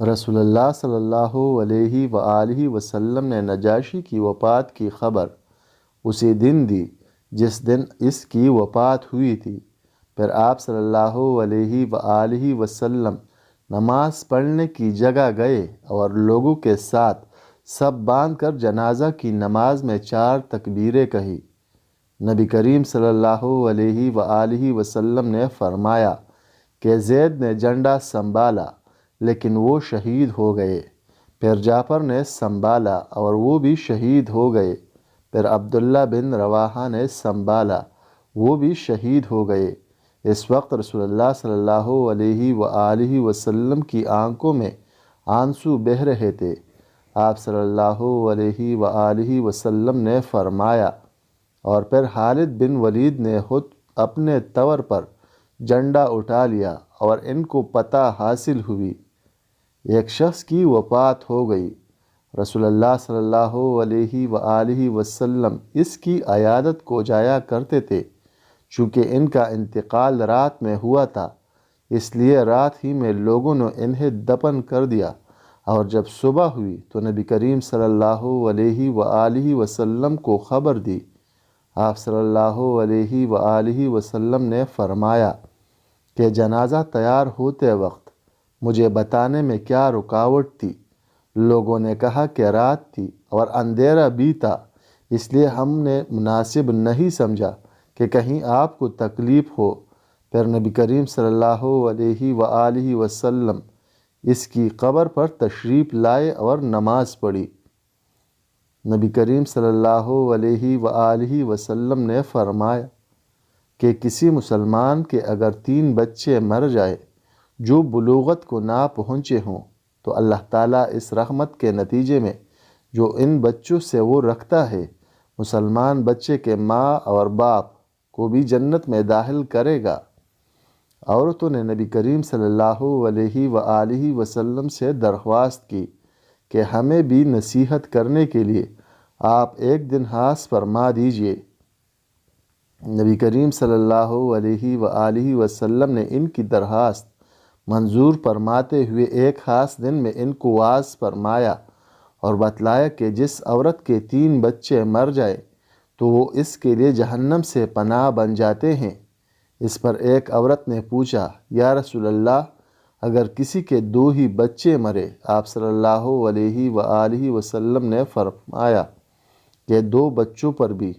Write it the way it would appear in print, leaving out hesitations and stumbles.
رسول اللہ صلی اللہ علیہ وآلہ وسلم نے نجاشی کی وفات کی خبر اسی دن دی جس دن اس کی وفات ہوئی تھی۔ پھر آپ صلی اللہ علیہ وآلہ وسلم نماز پڑھنے کی جگہ گئے اور لوگوں کے ساتھ سب باندھ کر جنازہ کی نماز میں 4 تکبیریں کہی۔ نبی کریم صلی اللہ علیہ وآلہ وسلم نے فرمایا کہ زید نے جھنڈا سنبھالا لیکن وہ شہید ہو گئے۔ پھر جعفر نے سنبھالا اور وہ بھی شہید ہو گئے۔ پھر عبداللہ بن رواحہ نے سنبھالا، وہ بھی شہید ہو گئے۔ اس وقت رسول اللہ صلی اللہ علیہ وآلہ وسلم کی آنکھوں میں آنسو بہہ رہے تھے۔ آپ صلی اللہ علیہ وآلہ وسلم نے فرمایا، اور پھر خالد بن ولید نے خود اپنے طور پر جھنڈا اٹھا لیا اور ان کو پتہ حاصل ہوئی۔ ایک شخص کی وفات ہو گئی۔ رسول اللہ صلی اللہ علیہ وآلہ وسلم اس کی عیادت کو جایا کرتے تھے۔ چونکہ ان کا انتقال رات میں ہوا تھا، اس لیے رات ہی میں لوگوں نے انہیں دفن کر دیا، اور جب صبح ہوئی تو نبی کریم صلی اللہ علیہ وآلہ وسلم کو خبر دی۔ آپ صلی اللہ علیہ وآلہ وسلم نے فرمایا کہ جنازہ تیار ہوتے وقت مجھے بتانے میں کیا رکاوٹ تھی؟ لوگوں نے کہا کہ رات تھی اور اندھیرا بھی تھا، اس لیے ہم نے مناسب نہیں سمجھا کہ کہیں آپ کو تکلیف ہو۔ پھر نبی کریم صلی اللہ علیہ وآلہ وسلم اس کی قبر پر تشریف لائے اور نماز پڑھی۔ نبی کریم صلی اللہ علیہ وآلہ وسلم نے فرمایا کہ کسی مسلمان کے اگر 3 بچے مر جائے جو بلوغت کو نہ پہنچے ہوں تو اللہ تعالیٰ اس رحمت کے نتیجے میں جو ان بچوں سے وہ رکھتا ہے، مسلمان بچے کے ماں اور باپ کو بھی جنت میں داخل کرے گا۔ عورتوں نے نبی کریم صلی اللہ علیہ وآلہ وسلم سے درخواست کی کہ ہمیں بھی نصیحت کرنے کے لیے آپ ایک دن خاص فرما دیجئے۔ نبی کریم صلی اللہ علیہ وآلہ وسلم نے ان کی درخواست منظور فرماتے ہوئے ایک خاص دن میں ان کو واعظ فرمایا اور بتلایا کہ جس عورت کے 3 بچے مر جائے تو وہ اس کے لیے جہنم سے پناہ بن جاتے ہیں۔ اس پر ایک عورت نے پوچھا، یا رسول اللہ، اگر کسی کے 2 ہی بچے مرے؟ آپ صلی اللہ علیہ وآلہ وسلم نے فرمایا کہ 2 بچوں پر بھی